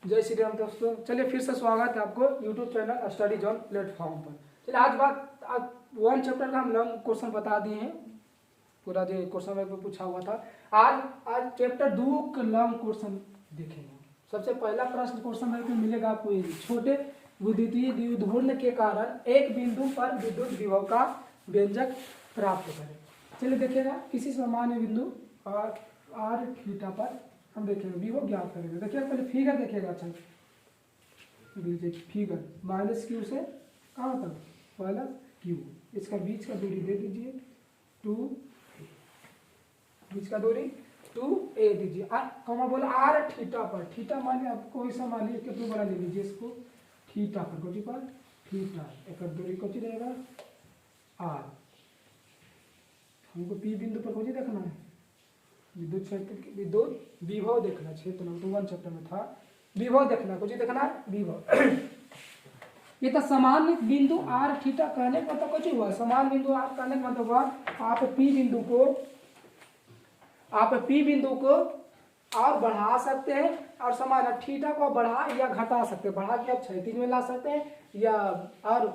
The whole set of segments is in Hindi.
जय श्री राम दोस्तों। चलिए फिर से स्वागत है आपको YouTube channel study zone platform पर। चलिए आज वन चैप्टर का हम लॉन्ग क्वेश्चन बता दिए हैं, पूरा जो क्वेश्चन पेपर पूछा हुआ था। आज चैप्टर 2 का लॉन्ग क्वेश्चन देखेंगे। सबसे पहला प्रश्न क्वेश्चन पेपर में मिलेगा आपको ये, छोटे विद्युतीय द्विध्रुव के कारण एक बिंदु पर विद्युत विभव का व्यंजक प्राप्त करें। चलिए देखिएगा, किसी सामान्य बिंदु आर थीटा पर हम देखेंगे विभव ज्ञात करेंगे। देखिएगा पहले फिगर देखिएगा। अच्छा फिगर माइनस क्यू से कहाँ तक प्लस क्यू, इसका बीच का दूरी दे दीजिए 2, बीच का दूरी 2a दीजिए। कमा बोला आर थीटा पर, थीटा मानिए आप कोई सा मान लीजिए, कितना बड़ा ले लीजिए इसको, थीटा पर कोटी पर थीटा, एक दूरी कोची रहेगा आर। हमको पी बिंदु पर कोची देखना है, विद्युत क्षेत्र विद्युत विभव देखना, क्षेत्र तो 1 चैप्टर में था विभव देखना, कुछ देखना विभव। ये तो समान बिंदु आर थीटा कहने का मतलब कुछ हुआ, समान बिंदु आर कहने का मतलब हुआ आप पी बिंदु को और बढ़ा सकते हैं और समान थीटा को बढ़ा या घटा सकते हैं। बढ़ा के आप क्षैतिज में ला सकते हैं या और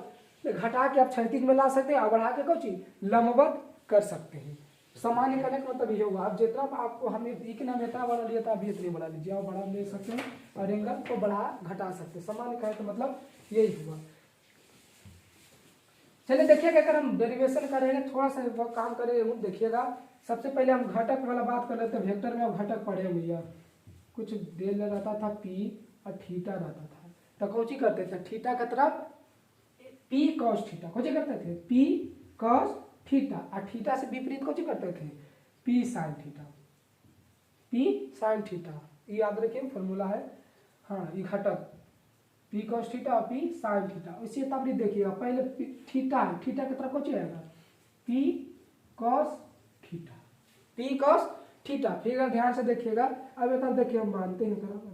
घटा के आप क्षैतिज में ला सकते हैं और बढ़ा के कुछ लंबवत कर सकते हैं। सामान्य करने का मतलब ये होगा, आप जितना आपको हमने इतना इतना बड़ा लिया था अभी इतनी बड़ा लीजिए, आप बड़ा ले सकते हैं और एंगल को बढ़ा घटा सकते हैं। सामान्य कहे तो मतलब यही हुआ। चलिए देखिएगा, अगर हम डेरिवेशन करेंगे थोड़ा सा काम करेंगे, देखिएगा सबसे पहले हम घटक वाला बात कर लेते हैं। वेक्टर में हम घटक पढ़े भैया, कुछ दे रहता था पी और थीटा रहता था, तो कौची करते थे थीटा की तरफ पी कॉस थीटा, कौची करते थे पी कॉस थीटा, और थीटा से विपरीत कौची करते थे P sine theta, P sine theta. ये याद रखिए फॉर्मूला है। हाँ, ये घटक पी कॉस थीटा और पी साइन थीटा। इसी तब देखिएगा पहले थीटा है, थीटा की तरफ कौची आएगा P cos theta, P cos theta. Figure ध्यान से देखिएगा। अब एक देखिए हम मानते हैं तरह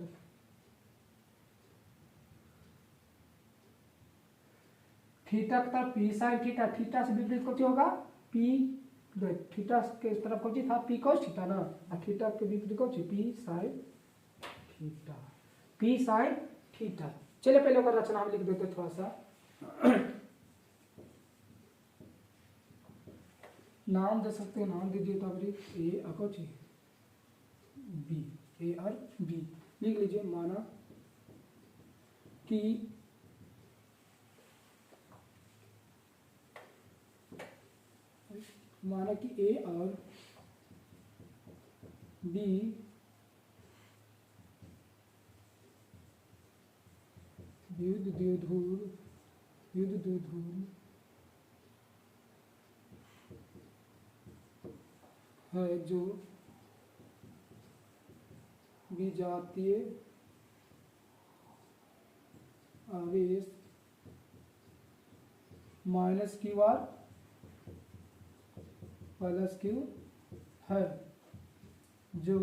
थीटा की तरफ पी साइन थीटा, थीटा से विपरीत कौन होगा पी, थीटा के तरफ कौन था पी कॉस थीटा ना, और थीटा के विपरीत कौन P sine theta, P sine theta. चलिए पहले का रचना हम लिख देते थोड़ा सा। नाम दे सकते हैं, नाम दीजिए तो ए और कौन बी, ए और बी लिख लीजिए। माना कि ए और बी द्विध्रुव है जो विजातीय आवेश minus Q R plus Q है, जो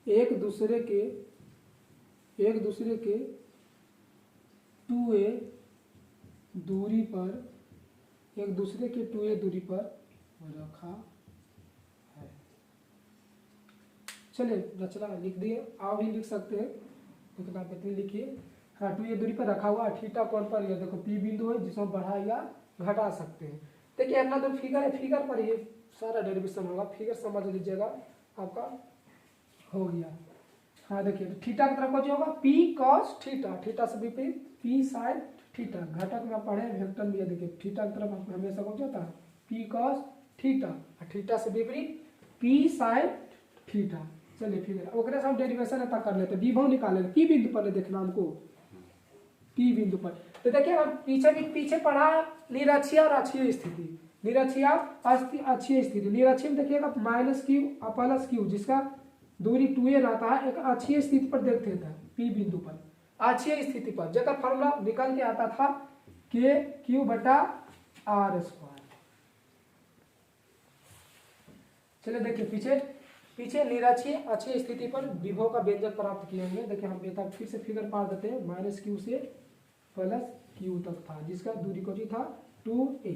एक दूसरे के 2a दूरी पर रखा है। चलिए रचना लिख दिए, आप भी लिख सकते हैं, लिखना कितनी लिखिए। हाँ, 2a दूरी पर रखा हुआ थीटा कोण पर, ये देखो पी बिंदु है जिसमें बढ़ा या घटा सकते हैं। देखिए अपना जो फिगर है, फिगर पर ये सारा डेरिवेशन होगा, फिगर समझ लीजिएगा आपका हो गया। हाँ देखिए थीटा की तरफ कौन होगा पी कॉस थीटा, थीटा से विपरीत पी साइन थीटा। घटक में पढ़े वेक्टर में, देखिए थीटा की तरफ हमेशा कौन होता है पी कॉस थीटा, और थीटा से विपरीत पी साइन थीटा। चलिए फिगर ओकरे से हम डेरिवेशन तक कर लेते, विभव निकाले पी बिंदु पर देखना हमको, पी बिंदु पर। तो देखिए हम पीछे पढ़ा निरक्षीय और अक्षीय स्थिति, निरक्षीय अक्षीय स्थिति। निरक्षीय में देखिएगा माइनस क्यू और प्लस क्यू, जिसका दूरी 2a रहता है, एक अक्षीय स्थिति पर देखते थे पी बिंदु पर, अक्षीय स्थिति पर जगह फॉर्मूला निकल के आता था के क्यू बटा आर स्क्वायर। चलिए देखिए पीछे निरक्षीय अक्षीय स्थिति पर विभव का व्यंजक प्राप्त किए होंगे। देखिए हम बेटा फिर से फिगर पार देते हैं, माइनस क्यू से प्लस क्यू तक था, जिसका दूरी कौन था 2a।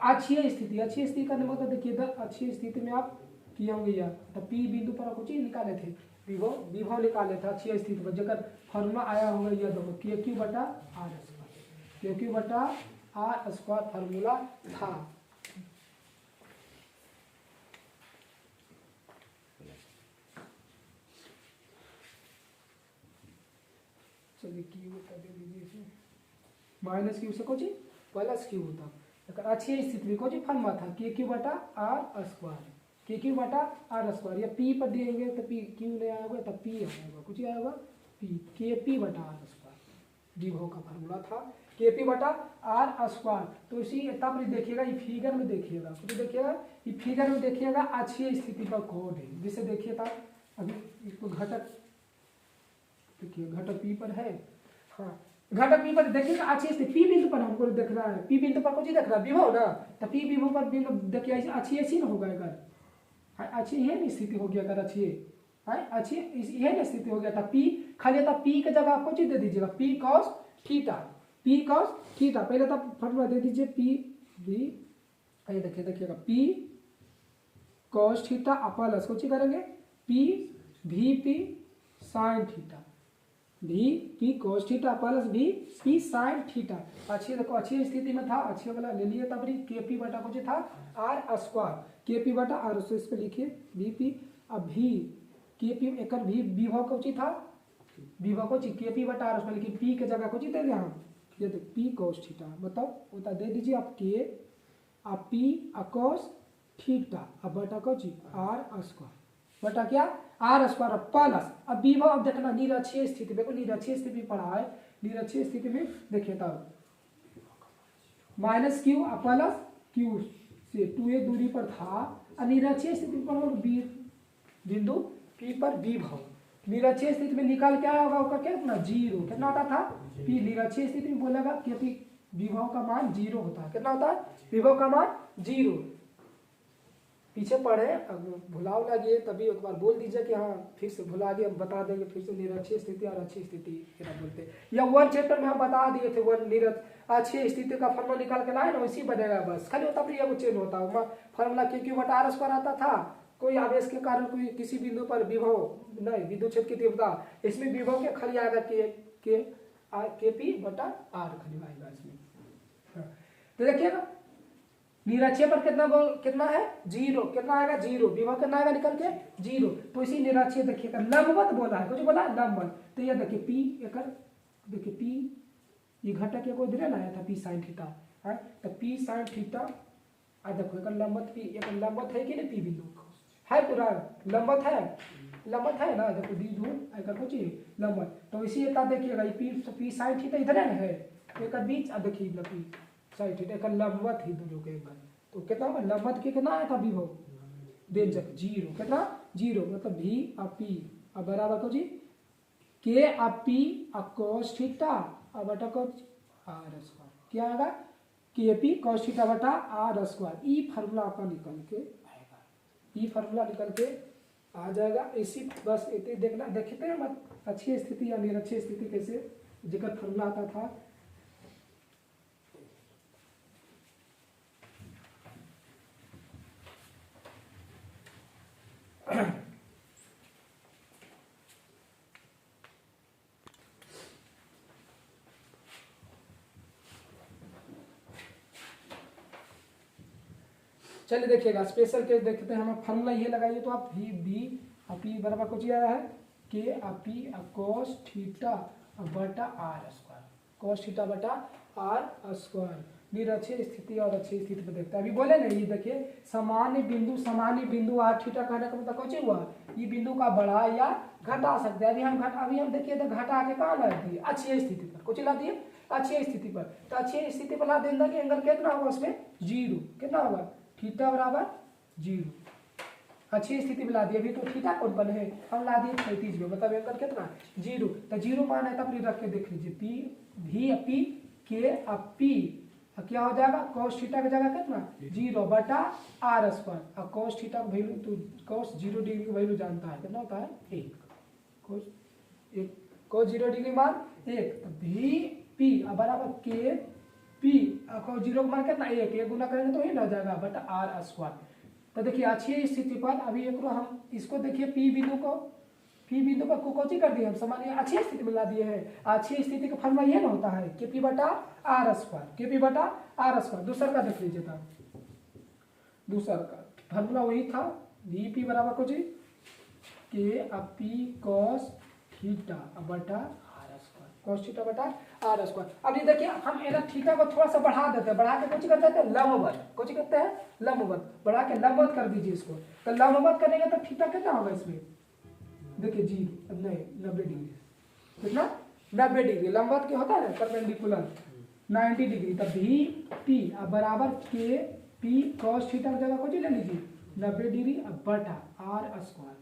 अक्षीय स्थिति का मतलब देखिए अक्षीय स्थिति में आप किए होंगे या तो पी बिंदु पर कुछ निकाले थे विभव निकाले था अच्छी स्थिति पर जगह फॉर्मूला आया होगा यह देखो के क्यू बटा आर स्क्वायर, के क्यू बटा आर स्क्वायर फॉर्मूला था। चलिए क्यू बता दे दीजिए इसमें माइनस क्यू से कुछ प्लस क्यू होता अच्छी स्थिति में कुछ फॉर्मूला था के क्यू बटा आर स्क्वायर, के क्यू बटा आर स्क्वायर या पी पर देंगे तो पी क्यू नहीं आएगा तो पी आएगा कुछ आएगा पी के पी बटा आर स्क्वायर विभव का फार्मूला था के पी बटा आर स्क्वायर। तो इसी तब देखिएगा ये फिगर में देखिएगा कुछ देखिएगा ये फिगर में देखिएगा अच्छी स्थिति पर कोड है जिसे देखिए था अभी इसको घटक देखिए घटक पी पर है हाँ घटक पी पर देखिएगा अच्छी स्थिति पी बिंदु पर हमको देखना है पी बिंदु पर कुछ देख रहा है विभव ना तो पी विभव पर बिंदु देखिए अच्छी ऐसी ना होगा अगर अच्छी यह स्थिति हो गया अगर अच्छी है अच्छी यह स्थिति हो गया था पी खाली था पी की जगह आपको चीज दे दीजिएगा पी कॉस थीटा पहले तो फॉर्मूला दे दीजिए पी बी आइए देखिएगा पी कॉस थीटा प्लस कुछ करेंगे P V P sine theta भी पी कॉस थीटा प्लस भी पी साइन थीटा अच्छी देखो अच्छी स्थिति में था अच्छी वाला ले लिए तब के पी बटा कुछ था आर स्क्वायर के पी बटा आर स्क्वायर इस पे लिखिए वी पी अब भी के पी एक भी विभव कुछ था विभव कुछ के पी बटा आर स्क्वायर लिखिए पी के जगह कुछ दे दिया हम ये देख पी कॉस थीटा मतलब उतना दे दीजिए आप के आप पी कॉस थीटा अब बटा कुछ आर स्क्वायर बटा क्या आर स्क्वायर प्लस अब विभव अब देखना निरक्षीय स्थिति देखो निरक्षीय स्थिति पढ़ा है निरक्षीय स्थिति में देखिए तब माइनस क्यू प्लस क्यू से 2a दूरी पर था निरक्षीय स्थिति पर बिंदु पी पर विभव निरक्षीय स्थिति में निकाल के आया होगा उसका कितना जीरो कितना होता था पी निरक्षीय स्थिति में बोलेगा कि विभव का मान जीरो होता है कितना होता है विभव का मान जीरो पीछे पढ़े अब भुलाव लगे तभी एक बार बोल दीजिए कि हाँ फिर से भुला दिए हम बता देंगे फिर से निरक्षीय स्थिति और अच्छी स्थिति क्या बोलते हैं या वन चैप्टर में हम बता दिए थे वन अच्छी स्थिति का फॉर्मूला निकाल के लाए ना वैसी बनेगा बस खाली होता फिर चेंज होता है फॉर्मूला क्यू बटा आर स्क्वायर आता था कोई आवेश के कारण कोई किसी बिंदु पर विभव नहीं विद्युत क्षेत्र की तीव्रता इसमें विभव के खाली आएगा के पी बटा आर खाली आएगा इसमें तो देखिएगा निरक्षीय पर कितना है जीरो कितना आएगा जीरो विभव कितना आएगा निकल के जीरो तो इसी निरक्षीय देखिएगा लंबवत बोला है कुछ बोला लंबवत तो ये देखिए पी एक देखिए पी ये घटक को इधर लाया था पी साइन थीटा है तो पी साइन थीटा आ देखो एक लंबवत पी एक लंबवत है कि नहीं पी बिंदु है पूरा लंबवत है ना देखो दी दूर एक कुछ लंबवत तो इसी एक देखिएगा ये पी साइन थीटा इधर है एक बीच देखिए पी साइन थीटा एक लंबवत ही दोनों के एक बार तो कितना लंबवत के कितना आया था विभव देन जब जीरो कितना जीरो मतलब भी पी अब बराबर को जी के पी cos थीटा अब बटा cos आर स्क्वायर क्या आएगा के पी cos थीटा बटा आर स्क्वायर ई फार्मूला आपका निकल के आएगा ई फार्मूला निकल के आ जाएगा इसी बस इतने देखना देखते हैं मत अच्छी स्थिति या निरक्षीय स्थिति कैसे जिकर फार्मूला आता था चलिए देखिएगा स्पेशल केस देखते हैं हम फार्मूला ये लगाइए तो आप वी बी पी बराबर कुछ आया है के पी cos थीटा बटा आर स्क्वायर cos थीटा बटा आर स्क्वायर निरक्षीय स्थिति और अच्छी स्थिति पर देखते हैं अभी बोले ना ये देखिए सामान्य बिंदु आर थीटा कहने का मतलब कुछ हुआ ये बिंदु का बढ़ा या घटा सकते हैं अभी हम देखिए तो घटा के कहाँ ला दिए अच्छी स्थिति पर कुछ ला दिए अच्छी स्थिति पर तो अच्छी स्थिति पर ला देंगे कि एंगल कितना होगा उसमें जीरो कितना होगा थीटा बराबर जीरो अच्छी स्थिति में ला दिए अभी तो थीटा कौन बने है हम ला दिए 35 में मतलब एंगल कितना जीरो तो जीरो मान है तब रख के देख लीजिए पी वी पी के पी क्या हो जाएगा cos थीटा की जगह कितना जीरो बटा आर स्क्वायर और cos थीटा का वैल्यू तो cos 0 डिग्री का वैल्यू जानता है कितना होता है 1 cos 0 डिग्री मान 1 तो वी पी बराबर के पी को 0 का मान कितना 1 गुना करेंगे तो ही ना जाएगा बटा आर स्क्वायर तो देखिए अच्छी स्थिति पर अभी एक हम इसको देखिए पी बिंदु को पी बिंदु पर को कोची कर दिए हम सामान्य अच्छी स्थिति में ला दिए हैं। अच्छी स्थिति का फॉर्मूला ये ना होता है के पी बटा आर स्क्वायर, के पी बटा आर स्क्वायर। दूसरा का देख लीजिए था, दूसरा का फॉर्मूला वही था वी पी बराबर कोची के पी कॉस थीटा बटा आर स्क्वायर, कॉस थीटा बटा आर स्क्वायर। अब ये देखिए हम एना थीटा को थोड़ा सा बढ़ा देते हैं, बढ़ा के कुछ कर देते हैं लंबवत, कुछ करते हैं लंबवत, बढ़ा के लंबवत कर दीजिए इसको। तो लंबवत करेंगे तो थीटा कितना होगा इसमें, देखिए जी नहीं 90 डिग्री, कितना 90 डिग्री। लंबवत क्या होता है परपेंडिकुलर 90 डिग्री। तब भी पी अब बराबर के पी कॉस थीटा की जगह कुछ ले लीजिए 90 डिग्री अब बटा आर स्क्वायर,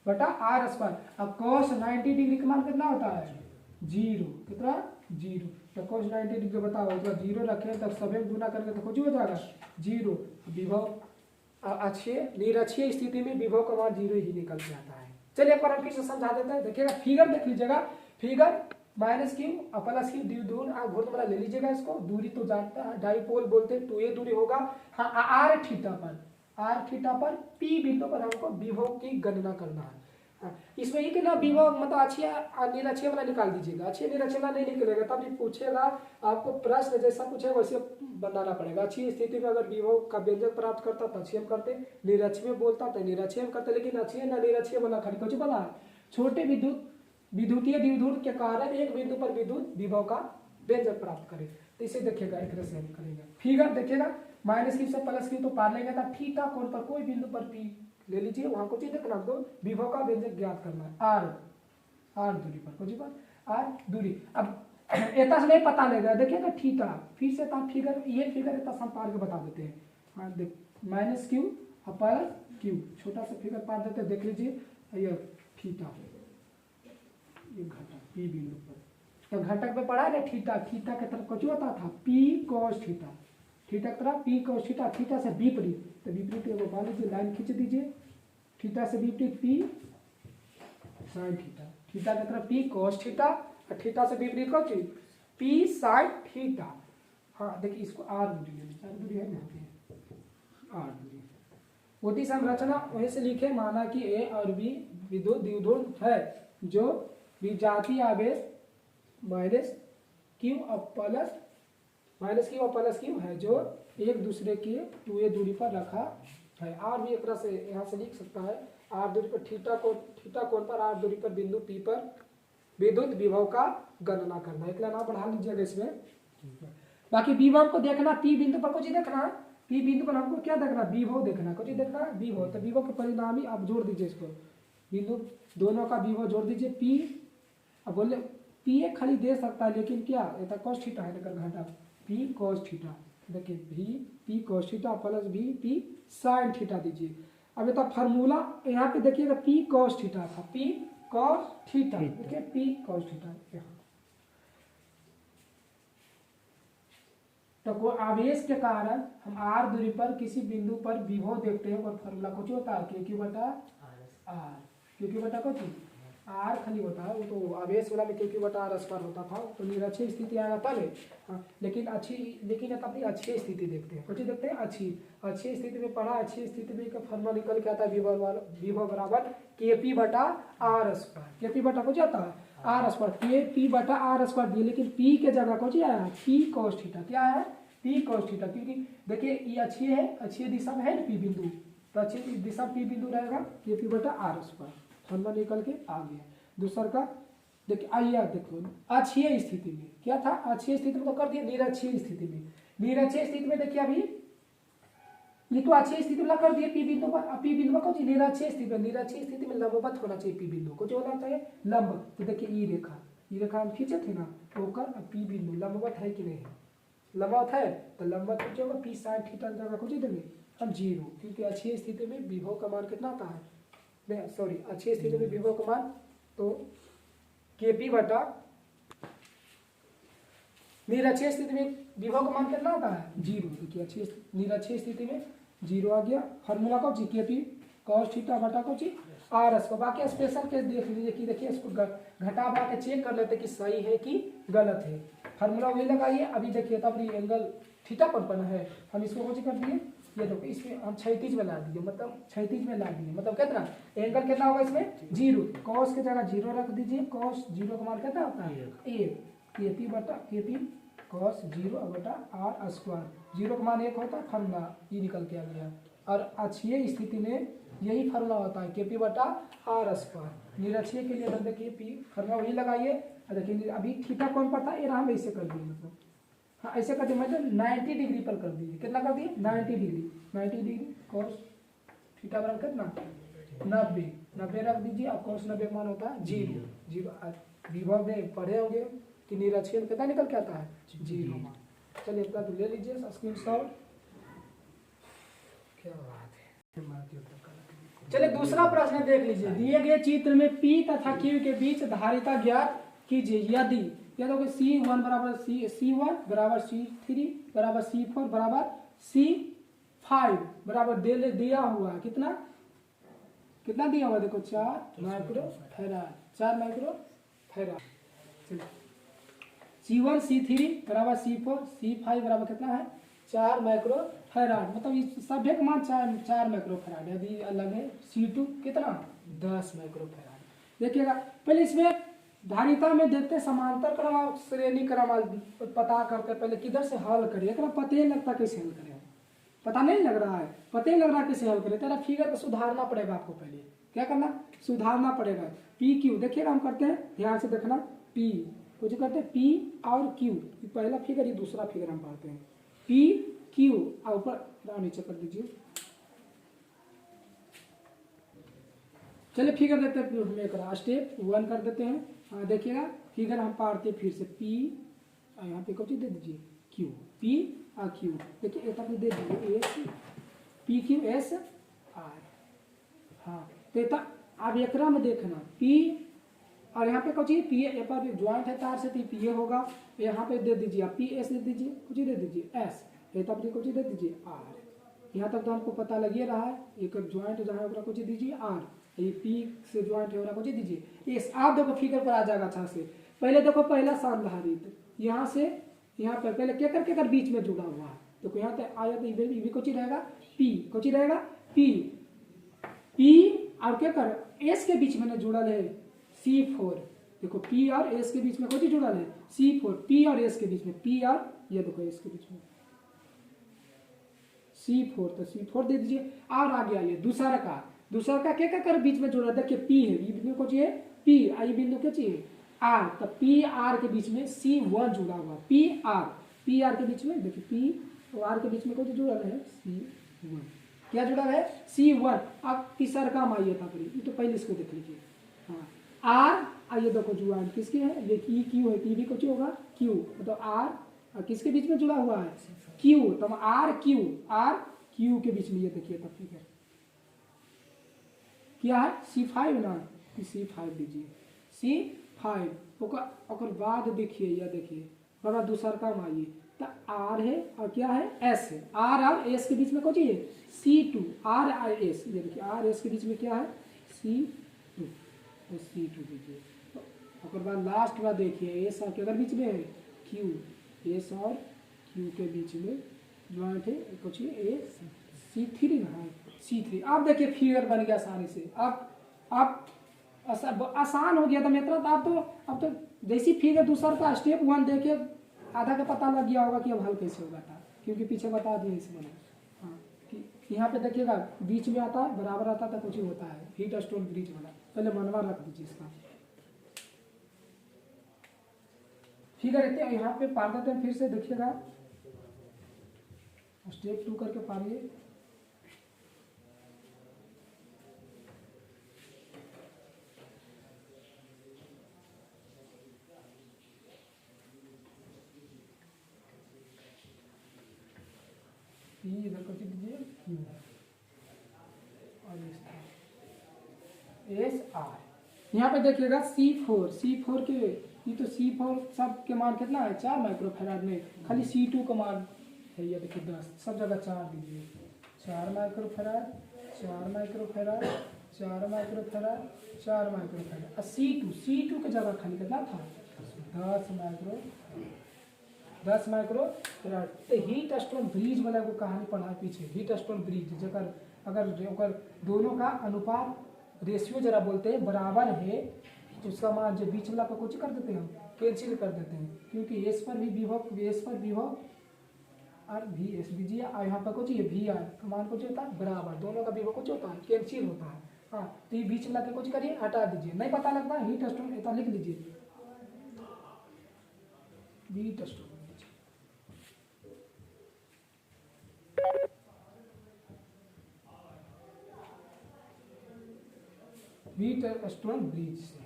बटा आर स्क्वायर। अब कॉस 90 डिग्री का मान कितना होता है 0, कितना 0। तो कॉस 90 डिग्री बताओ तो 0 रखें तब सभी गुना करके तो कुछ हो जाएगा 0। विभव अच्छे निरक्षीय स्थिति में विभव का मान 0 ही निकल के आता है। चलिए एक बार हम फिर से समझा देते हैं। देखिएगा फिगर देख लीजिएगा, figure minus Q plus Q दूर घूर्णन ले लीजिएगा इसको। दूरी तो जानता है डाइपोल बोलते हैं 2a दूरी होगा। हाँ आर थीटा पर पी बिंदु पर हमको विभव की गणना करना है। इसमें ही कि ना विभव मतलब अच्छी निरक्षीय वाला निकाल दीजिएगा, अच्छी निरक्षीय वाला नहीं निकलेगा तब भी पूछेगा आपको प्रश्न जैसा पूछेगा वैसे बनाना पड़ेगा। अच्छी स्थिति में अगर विभव का व्यंजक प्राप्त करता तो अच्छी हम करते, निरक्षीय में बोलता तो निरक्षीय हम करते, लेकिन अच्छी ना निरक्षीय वाला खड़ी कुछ बना छोटे विद्युतीय द्विध्रुव के कारण एक बिंदु पर विद्युत विभव का व्यंजक प्राप्त करे। तो इसे देखिएगा एक तरह से हम करेंगे। फिगर देखिएगा माइनस क्यू से प्लस क्यू तो पार लेंगे था, थीटा कोण पर कोई बिंदु पर पी ले लीजिए, वहां को देखना हमको विभव का व्यंजक ज्ञात करना है आर दूरी पर, कुछ पर आर दूरी। अब इतना से नहीं पता लेगा, देखिएगा थीटा फिर से था फिगर, ये फिगर इतना हम पार के बता देते हैं। हाँ देख माइनस क्यू प्लस क्यू छोटा सा फिगर पार देते हैं, देख लीजिए ये थीटा ये घटक पी बिंदु पर, तो घटक में पढ़ा है ना थीटा, थीटा की तरफ कुछ होता था पी कॉस थीटा, थीटा की तरफ पी कॉस थीटा, थीटा से विपरीत तो विपरीत मान लीजिए लाइन खींच दीजिए, थीटा से विपरीत पी साइन थीटा, थीटा की तरफ पी कॉस थीटा और थीटा से विपरीत कौन चीज पी साइन थीटा। हाँ देखिए इसको आर दूरी है, आर दूरी है आर दूरी होती संरचना वहीं से लिखे, माना कि ए और बी विद्युत द्विध्रुव है जो विजातीय आवेश माइनस क्यू और प्लस क्यू है जो एक दूसरे के 2a दूरी पर रखा है। आर भी एक तरह से यहाँ से लिख सकता है आर दूरी पर थीटा कोण पर आर दूरी पर बिंदु पी पर विद्युत विभव का गणना करना, एक नाम बढ़ा लीजिएगा इसमें। बाकी विभव को देखना पी बिंदु पर कुछ देखना, पी बिंदु पर हमको क्या देखना विभव देखना, कुछ देखना विभव, तो विभव के परिणामी आप जोड़ दीजिए इसको, बिंदु दोनों का विभव जोड़ दीजिए पी। अब बोले पी ए खाली दे सकता है लेकिन क्या ये कॉस थीटा है लेकर घटा पी कॉस थीटा, देखिए भी पी कॉस थीटा प्लस भी पी साइन थीटा दीजिए। अब ये फार्मूला यहाँ पे देखिएगा पी कॉस थीटा था, पी कॉस थीटा देखिए पी कॉस थीटा यहाँ। तो कोई आवेश के कारण हम आर दूरी पर किसी बिंदु पर विभव देखते हैं और फार्मूला कुछ होता है क्यू बटा आर, क्यू बटा कुछ आर खाली होता है, वो तो आवेश वाला में क्यू बटा आर स्क्वायर होता था, तो निरक्षीय स्थिति आया तब है। हाँ लेकिन अपनी अच्छी स्थिति देखते हैं, कुछ देखते हैं अच्छी स्थिति में पढ़ा, अच्छी स्थिति में फार्मूला निकल के आता है विभव बराबर के पी बटा आर स्क्वायर, के पी बटा कुछ आता है आर स्क्वायर, के पी बटा आर स्क्वायर दिए, लेकिन पी के जगह कुछ आया पी कॉस थीटा, क्या है पी कॉस थीटा, क्योंकि देखिए ये अच्छी दिशा में है ना पी बिंदु, तो अच्छी दिशा पी बिंदु रहेगा के पी बटा आर स्क्वायर, फॉर्मूला निकल के आ गया। दूसरा का देखिए आइए देखो अच्छी स्थिति में क्या था, अच्छी स्थिति में तो कर दिया, निरक्षीय स्थिति में, निरक्षीय स्थिति में देखिए अभी ये तो अच्छी स्थिति में कर दिए पी बिंदु पर, पी बिंदु पर कौन निरक्षीय स्थिति में लंबवत होना चाहिए पी बिंदु को, जो होना चाहिए लंब। तो देखिए ये रेखा हम खींचे थे ना होकर पी बिंदु लंबवत है कि नहीं है, लंबवत है तो लंबवत कुछ होगा पी साइन थीटा जगह कुछ देंगे हम 0, क्योंकि अच्छी स्थिति में विभव का मान कितना आता है सॉरी अच्छी स्थिति में विभव का मान तो केपी बटा, निरक्षीय स्थिति में विभव का मान कितना आता है 0, देखिए अच्छी निरक्षीय स्थिति में 0 आ गया। फार्मूला को जी केपी कॉस थीटा बटा को जी आर एस को। बाकी स्पेशल केस देख लीजिए कि देखिए इसको घटा बढ़ा के चेक कर लेते कि सही है कि गलत है। फार्मूला वही लगाइए, अभी देखिए तब एंगल थीटा पर बना है, हम इसको कुछ कर दिए ये देखो इसमें हम क्षैतिज में ला दिए, मतलब क्षैतिज में ला दिए, मतलब कितना एंगल कितना होगा इसमें 0, कॉस की जगह 0 रख दीजिए, कॉस 0 का मान कितना होता है 1, KP बटा KP कॉस 0 बटा आर स्क्वायर, 0 का मान 1 होता है, फार्मूला ये निकल के आ गया। और अक्षीय स्थिति में यही फार्मूला होता है KP बटा आर स्क्वायर। निरक्षीय के लिए देखिए P फार्मूला वही लगाइए। देखिए अभी थीटा कौन पड़ता है, ये हम ऐसे कर दिए, मतलब हाँ ऐसे कर दिए, मतलब 90 डिग्री पर कर दिए, कितना कर दिए 90 डिग्री, 90 डिग्री कॉस थीटा बराबर कितना 90 रख दीजिए। और कॉस 90 का मान होता है 0। विभव में पढ़े होंगे कि निरक्षीय में कितना निकल के आता है 0 मान। चलिए इतना तो ले लीजिए स्क्रीनशॉट, क्या बात है। चलिए दूसरा प्रश्न देख लीजिए, दिए गए चित्र में P तथा Q के बीच धारिता ज्ञात कीजिए यदि क्या दोगे C1 बराबर C1 बराबर C3 बराबर C4 बराबर C5 बराबर दिया हुआ कितना दिया हुआ, देखो 4 माइक्रो फैराड, 4 माइक्रो फैराड। चलिए C1 C3 बराबर C4 C5 बराबर कितना है 4 माइक्रो फैराड, मतलब इस सभ्य का मान 4 माइक्रो फैराड। यदि अलग है C2 कितना 10 माइक्रो फैराड। देखिएगा पहले इसमें धारिता में देखते समांतर क्रम श्रेणी क्रम पता करते, पहले किधर से हल करिए, पता नहीं लगता कैसे हल करें, पता नहीं लग रहा है, पता नहीं लग रहा है कैसे हल करें, तेरा फिगर को सुधारना पड़ेगा आपको, पहले क्या करना सुधारना पड़ेगा। PQ देखिएगा हम करते हैं, ध्यान से देखना, P कुछ करते हैं P और Q, पहला फिगर ये दूसरा फिगर हम पढ़ते हैं, PQ और ऊपर नीचे कर दीजिए। चलिए फिगर देते हैं, स्टेप 1 कर देते हैं। हाँ देखिएगा फिगर हम पढ़ते फिर से, P यहाँ पे कुछ दे दीजिए Q, P और Q, देखिए एक दे दीजिए S PQ S R। हाँ तो अब एक में देखना P और यहाँ पे कुछ P पर ज्वाइंट है तार से, तो P होगा, यहाँ पे दे दीजिए आप PS दे दीजिए, कुछ दे दीजिए S, तब कुछ दे दीजिए R। यहाँ तक तो हमको पता लग ही रहा है, एक ज्वाइंट जहाँ होगा कुछ दीजिए R, ये P से ज्वाइंट हो रहा कुछ दीजिए S। आप देखो फिगर पर आ जाएगा अच्छा से। पहले देखो पहला संधारित यहाँ से यहाँ पर पहले क्या करके अगर बीच में जुड़ा हुआ है, देखो यहाँ तक आया तो ये भी कुछ रहेगा P, कुछ रहेगा P और क्या कर S के बीच में जुड़ा है C4, देखो P और S के बीच में कुछ जुड़ा है C4, P और S के बीच में P और ये देखो S के बीच में C4, तो C4 दे दीजिए। और आ गया ये दूसरा का क्या कर बीच में जुड़ा, देखिए P है, ये बिंदु को चाहिए P, आई बिंदु क्या चाहिए R, तो P R के बीच में C1 जुड़ा हुआ, P R के बीच में देखिए P और R के बीच में कुछ जुड़ा है C1, क्या जुड़ा है C1। अब तीसरा काम आइए था, ये तो पहले इसको देख लीजिए। हाँ R आइए देखो ज्वाइंट किसके है, ये Q है, P भी कुछ होगा Q, तो R किसके बीच में जुड़ा हुआ है Q, तो R Q के बीच में ये देखिए, तब ठीक है क्या है C5 ना, C5 दीजिए C5। और बाद देखिए यह देखिए बड़ा दूसरा काम आइए, तो R है और क्या है S है, R और S के बीच में कुछ है C2, R और S, ये देखिए R S के बीच में क्या है C2, तो C2 दीजिए। और बाद लास्ट बार देखिए S और के अगर बीच में है Q, S और Q के बीच में ज्वाइंट है कुछ A C3 ना है C3। अब देखिए फिगर बन गया आसानी से, अब आसान हो गया था मित्रों। तो अब तो जैसी फिगर दूसरा का स्टेप 1 देखिए आधा का पता लग गया होगा कि अब हल कैसे होगा था, क्योंकि पीछे बता दिए इस मैंने। हाँ कि यहाँ पे देखिएगा बीच में आता है, बराबर आता था, कुछ ही होता है हीट स्टोन ब्रिज वाला, पहले मनवा रख दीजिए इसका फिगर इतने यहाँ पे पार देते हैं। फिर से देखिएगा स्टेप 2 करके पारिए। इधर कर दीजिए और एस आर। यहाँ पे देखिएगा C4 के, ये तो C4 सब के मान कितना है 4 माइक्रोफैराड में, खाली C2 का मान है ये देखिए 10, सब जगह 4 दीजिए, 4 माइक्रोफैराड 4 माइक्रोफैराड 4 माइक्रोफैराड 4 माइक्रोफैराड। और C2 की जगह खाली कितना था 10 माइक्रो 10 माइक्रो फैराड। तो हीट स्टोन ब्रिज वाला को कहानी पढ़ा है पीछे, हीट स्टोन ब्रिज जकर अगर ओकर दोनों का अनुपात रेशियो जरा बोलते हैं बराबर है, तो उसका मान जो बीच वाला को कुछ कर देते हैं हम कैंसिल कर देते हैं, क्योंकि एस पर भी विभव और वी एस दीजिए, और यहाँ पर कुछ ये वी आर का मान कुछ होता है बराबर, दोनों का विभव कुछ होता है कैंसिल होता है। हाँ, तो ये बीच वाला के कुछ करिए हटा दीजिए, नहीं पता लगता हीट स्टोन इतना लिख लीजिए, heat stone wheat stone bridge से।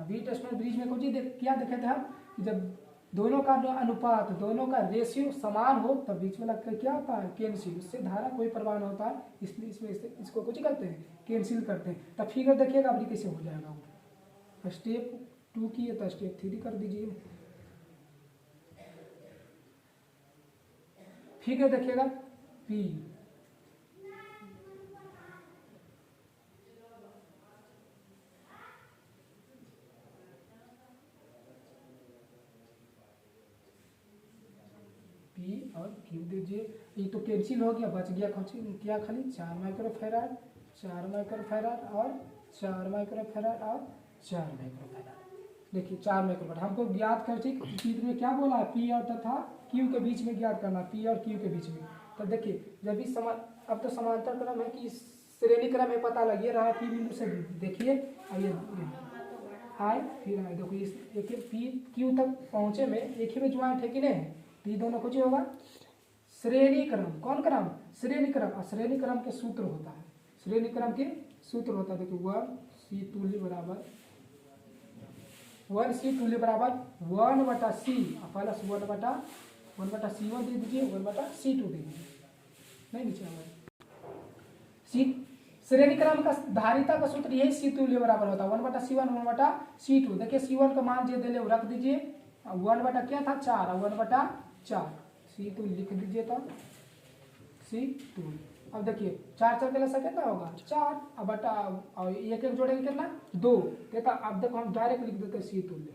वीट स्टोन ब्रिज में कुछ क्या देखे थे हम, जब दोनों का अनुपात, दोनों का रेशियो समान हो तब बीच वाला क्या होता है कैंसिल, उससे धारा कोई प्रवाह नहीं होता है, इसलिए इसमें इसको कुछ करते हैं कैंसिल करते हैं। तब फिगर देखिएगा अभी कैसे हो जाएगा वो। स्टेप 2 की तो स्टेप 3 कर दीजिए। फिगर देखिएगा पी और क्यू दीजिए, ये तो कैंसिल हो गया, बच गया क्या खाली 4 माइक्रोफैराड, 4 माइक्रोफैराड और 4 माइक्रोफैराड और 4 माइक्रोफैराड। देखिए 4 माइक्रोफैराड हमको ज्ञात कर, ठीक चित्र में क्या बोला पी और तथा क्यू के बीच में ज्ञात करना, पी और क्यू के बीच में। तो देखिए जब भी अब तो समांतर क्रम है कि श्रेणी क्रम है पता लग रहा है, पी बिंदु से देखिए आइए आए फिर आए, देखो इस एक पी क्यू तक पहुंचे में एक ही में ज्वाइंट है कि नहीं, तो ये दोनों कुछ होगा श्रेणी क्रम, कौन क्रम श्रेणी क्रम, और श्रेणी क्रम के सूत्र होता है, श्रेणी क्रम के सूत्र होता है, देखिए 1 C तुल्य बराबर 1 C तुल्य बराबर 1/C प्लस 1/C1 दे दीजिए, 1/C2 दे दीजिए, नहीं नीचे सी श्रेणी क्रम का धारिता का सूत्र यही C तुल्य बराबर होता है 1/C1 1/C2। देखिए C1 का मान जो दे ले वो रख दीजिए, 1 क्या था 4 और 1/4 C2 लिख दीजिए, तो C2। अब देखिए 4 के लसा कितना होगा 4 अब बटा और एक जोड़ेंगे कितना 2 कहता। अब देखो हम डायरेक्ट लिख देते C तुल्य,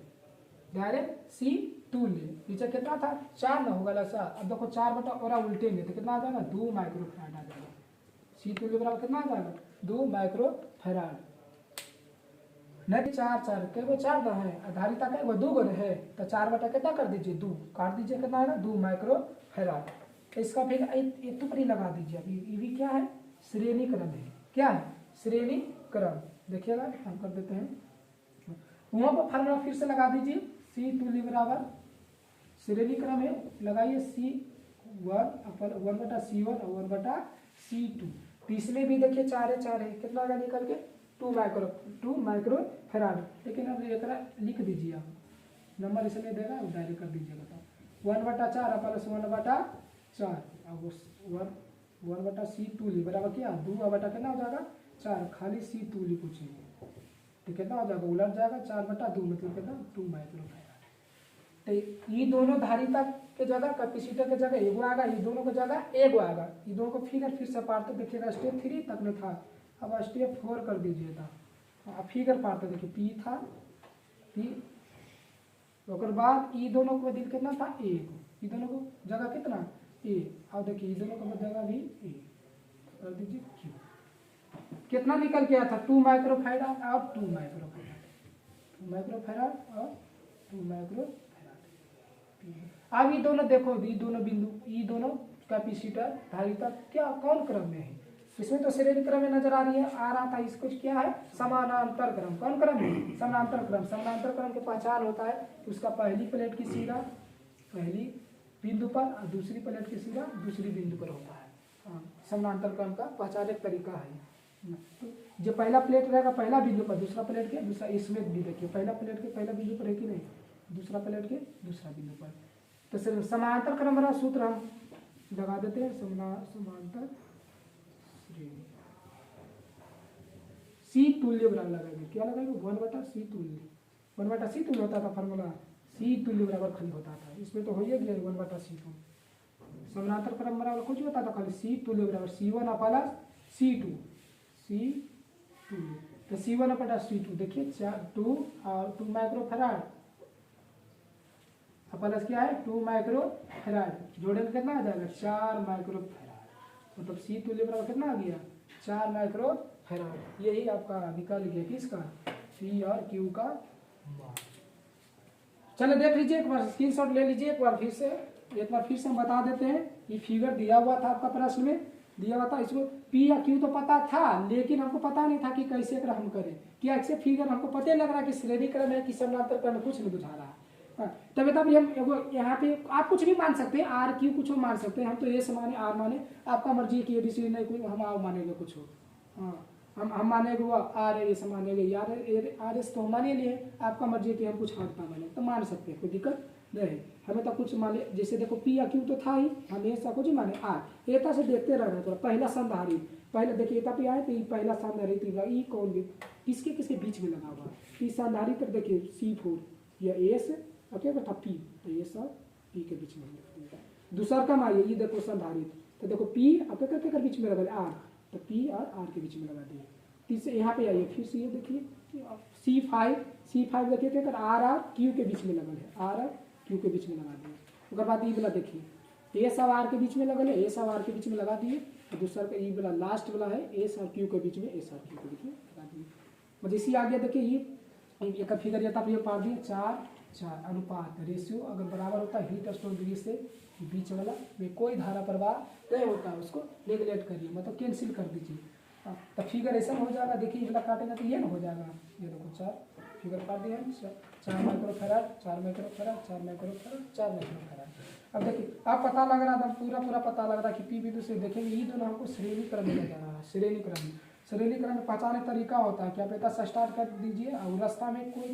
डायरेक्ट C तुल्य, नीचे कितना था 4 ना होगा लसा। अब देखो 4 बटा और उल्टेंगे तो कितना आ जाएगा 2 माइक्रोफैराड आ जाएगा, C तुल्य बराबर कितना आ जाएगा 2 माइक्रोफैराड। नहीं 4 कई 4 है, धारिता कई 2 है, तो 4 बटा कितना कर दीजिए 2, काट दीजिए कितना आएगा 2 माइक्रोफैराड। इसका फिर ऊपर ही लगा दीजिए। अभी ये भी क्या है श्रेणी क्रम है, क्या है श्रेणी क्रम। देखिएगा हम कर देते हैं, वहां पर फार्मूला फिर से लगा दीजिए, C तुल्य बराबर श्रेणी क्रम है लगाइए C1 1/C1 और 1/C2। इसमें भी देखिए 4 है कितना आएगा निकल के 2 माइक्रोफैराड। लेकिन अब एक लिख दीजिए आप, नंबर इसमें देगा डायरेक्ट कर दीजिएगा, 1/4 प्लस 1/4 अब 1/C तुल्य बराबर क्या 2 बटा कितना हो जाएगा 4, खाली C तुल्य पूछेंगे तो कितना हो जाएगा उलट जाएगा 4/2 मतलब कितना 2 माइक्रोफैराड। तो ये दोनों धारिता के जगह कैपेसिटर के जगह एगो आएगा, ये दोनों के जगह एगो आएगा, ये दोनों को फिगर फिर से पार्ट देखिएगा स्टेप 3 तक में था, अब स्टेप 4 कर दीजिए था। अब फिगर पार्ट देखिए P था P, और बाद ये दोनों को दिल कितना था A, ये दोनों को जगह कितना A, और देखिए ये दोनों को जगह भी A कर दीजिए Q। कितना निकल के आया था 2 माइक्रोफैराड और 2 माइक्रोफैराड और 2 माइक्रोफैराड। अब ये दोनों देखो, ये दोनों बिंदु, ये दोनों कैपेसिटर धारिता क्या कौन क्रम में है, इसमें तो श्रेणी क्रम में नजर आ रही है, आ रहा था इसको क्या है समानांतर क्रम, कौन क्रम है समानांतर क्रम। समानांतर क्रम की पहचान होता है कि उसका पहली प्लेट की सिरा पहली बिंदु पर और दूसरी प्लेट की सिरा दूसरी बिंदु पर होता है। समानांतर क्रम का पहचान एक तरीका है, जो पहला प्लेट रहेगा पहला बिंदु पर, दूसरा प्लेट के दूसरा, इसमें भी देखिए पहला प्लेट के पहला बिंदु पर है कि नहीं, दूसरा प्लेट के दूसरा बिंदु पर। तो सिर्फ समानांतर क्रम वाला सूत्र हम लगा देते हैं, समानांतर श्रेणी C तुल्य बराबर लगाएंगे, क्या लगाएंगे 1/C तुल्य, 1/C तुल्य होता था फार्मूला, C तुल्य बराबर खाली होता था, इसमें तो हो ही गया 1/C2। समानांतर क्रम बराबर कुछ होता था खाली C तुल्य बराबर C1 प्लस C2 तो C1/C2 देखिए 2 और 2 माइक्रोफैराड प्लस क्या है 2 माइक्रो फैराड, जोड़ेंगे कितना आ जाएगा 4 माइक्रो फैराड, मतलब सी तुल्य बराबर कितना आ गया 4 माइक्रो फैराड। यही आपका निकल गया किसका पी और क्यू का मान। चलो देख लीजिए एक बार, स्क्रीनशॉट ले लीजिए एक बार फिर से हम बता देते हैं। ये फिगर दिया हुआ था आपका प्रश्न में, दिया हुआ था, इसको पी या क्यू तो पता था लेकिन हमको पता नहीं था कि कैसे हम करें, क्या ऐसे फिगर हमको पता लग रहा है कि श्रेणी क्रम है कि समानांतर क्रम, कुछ नहीं बुझा रहा। तब हम यहाँ पे आप कुछ भी मान सकते हैं, आर क्यू कुछ मान सकते हैं, हम तो ये माने आर माने, आपका मर्जी है कि एबीसी नहीं कोई हम आओ मानेंगे कुछ हो। हाँ हम मानेंगे वो आर एस मानेंगे यार आर एस तो हम माने लिए, आपका मर्जी है कि हम कुछ हद माने तो मान सकते हैं, कोई दिक्कत नहीं। हमें तो कुछ माने, जैसे देखो पी या क्यू तो था ही, हम ऐसा कुछ ही माने आर एता से देखते रह रहे थे। पहला संधारित, पहले देखिए एता पे आए तो पहला संधारित ई कौन भी किसके किसके बीच में लगा हुआ है, संधारित पर देखिए C4 या एस और क्या था पी, तो ये सब पी के बीच में। दूसरा कम आइए ये देखो संधारित, तो देखो पी अब क्या बीच में लगा आर, तो पी और आर के बीच में लगा दिए। तीसरे यहाँ पे आइए फिर से ये देखिए C5 देखिए क्या कर आर क्यू के बीच में लगल है, आर क्यू के बीच में लगा दिए। उसके बाद ये वाला देखिए ए सब आर के बीच में लगल है, ए सब आर के बीच में लगा दिए। और दूसरा का ये वाला लास्ट वाला है एस और क्यू के बीच में, एस और क्यू के बीच में लगा दिए। और जैसे आगे देखिए ये का फिगर ये था, ये पार दिए 4 अनुपात रेशियो अगर बराबर होता है हीट स्टोन डिग्री से बीच वाला में कोई धारा प्रवाह नहीं होता है, उसको नेगलेक्ट करिए, मतलब कैंसिल कर दीजिए। तो फिगर ऐसा हो जाएगा, देखिए ये वाला काटेगा तो ये ना हो जाएगा, ये देखो 4 फिगर काट दिया 4 micro farad 4 micro farad 4 micro farad 4 micro farad. अब देखिए आप पता लग रहा था, पूरा पता लग रहा कि पी बिंदु से देखेंगे ये दोनों हमको श्रेणी क्रम में जा रहा है। श्रेणी क्रम में पहचाने तरीका होता है कि आप इतना सा स्टार्ट कर दीजिए और रास्ता में कोई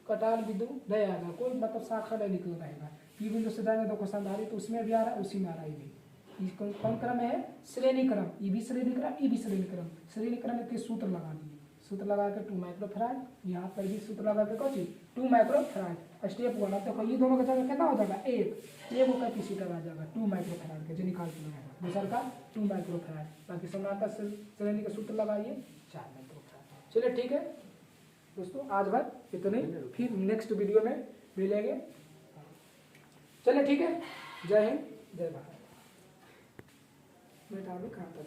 कटान बिंदु नहीं आएगा, कोई मतलब शाखा नहीं निकल रहेगा। पी बिंदु से जाएंगे देखो संधारित, तो उसमें भी आ रहा है उसी में आ रहा है भी। कौन क्रम है श्रेणी क्रम, ये भी श्रेणी क्रम, ये भी श्रेणी क्रम। श्रेणी क्रम के सूत्र लगा दिए, सूत्र लगा के 2 माइक्रो फैराड, यहाँ पर भी सूत्र लगा के कौन 2 माइक्रो फैराड। स्टेप 1 अब देखो ये दोनों का जगह कितना हो जाएगा एक वो कैपेसिटर आ जाएगा 2 माइक्रो फैराड के, जो निकाल के लगाएगा दूसरा का 2 माइक्रो फैराड। बाकी समानांतर श्रेणी का सूत्र लगाइए 4 माइक्रो फैराड। चलिए ठीक है दोस्तों, आज भर इतने, फिर नेक्स्ट वीडियो में मिलेंगे। चलिए ठीक है, जय हिंद जय भारत। मैं कहाँ पर